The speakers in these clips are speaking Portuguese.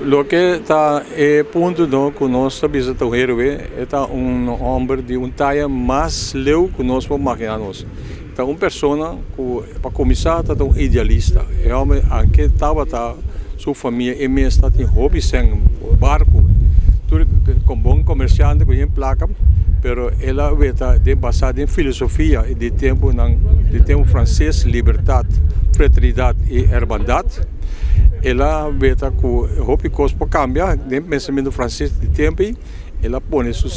Lo que está ponto no que nós estamos é homem de talla mais leu que nós podemos imaginar. Então, uma pessoa que, para começar, é idealista. É homem que estava sua família e mesmo está em hobby sem barco. Tudo com bom comerciante com placa, pero ela está baseada em filosofia de tempo francês, liberdade, fraternidade e hermandade. Ela vê que o hobby cospo cambia, o pensamento francês de tempo, ela põe sua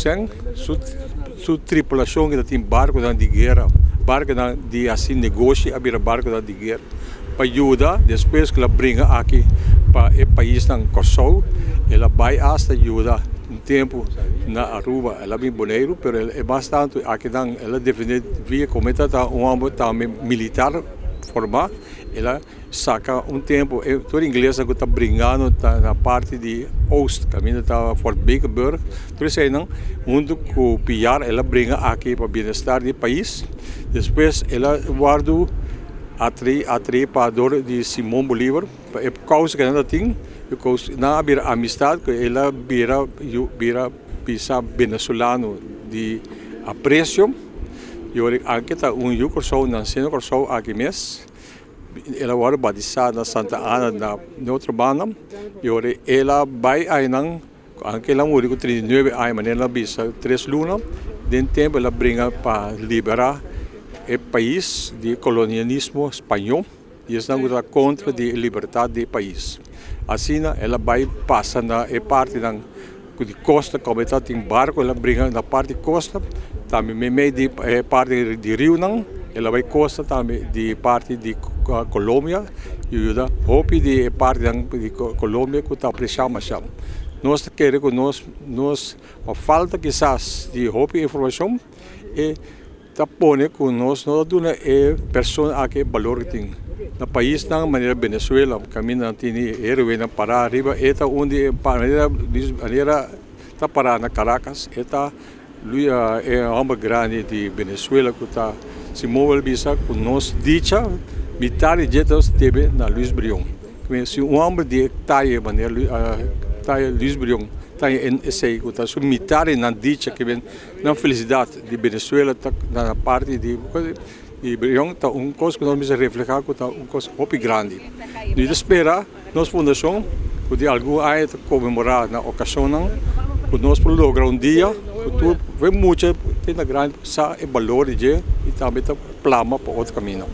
tripulação que tem barco de guerra, barco de assim negócio, abrir barco de guerra, para ajudar, depois que ela brinca aqui para o país de Kosovo, ela vai até ajudar um tempo na Aruba, ela é bem bonito, mas é bastante, aqui ela defende via como homem também militar formado, ela saca tempo, todo inglês que está brincando na parte de Oost, caminho está Fort Bekenburg, por isso não, onde o PR ela brinca aqui para o bem-estar do país, depois ela guarda a trepador de Simão Bolívar, é por causa que ela tem, na amistade que ela vira venezuelano de apreço, e aqui está Kosovo, nascendo Kosovo aqui mesmo. Ela foi batizada na Santa Ana na Notre Dame e ela vai aí ela morreu com 39 anos, mas ela bisa 3 lunas. Dentro tempo ela brinca para liberar o país do colonialismo espanhol e está contra a liberdade do país. Assim ela vai passar na parte de costa, como está em barco, ela brinca na parte de costa, também meio de parte de rio ela vai costa também de parte de Colômbia e ajuda hopi de parte de Colômbia que está apreciando mais. Nós queremos que nós a falta quizás de hopi informação e está pondo que nós não damos a pessoa a que valor tem. No país na maneira Venezuela, caminho tem heroína para arriba, está onde maneira está parada na Caracas, está é um homem grande de Venezuela que está se move bisa com nós dicha metade de nós teve na Luiz Brion. Se homem de taia maneira taia Luiz Brion taia esse que está sobre metade na dicha que vem na felicidade de Venezuela na parte de Brion está coisa que nós refletir que está coisa muito grande. E espera nossa fundação que de algo aí comemorar na ocasião que nós podemos lograr dia que vem muito tem grande sa e valor e também plama para outro caminho.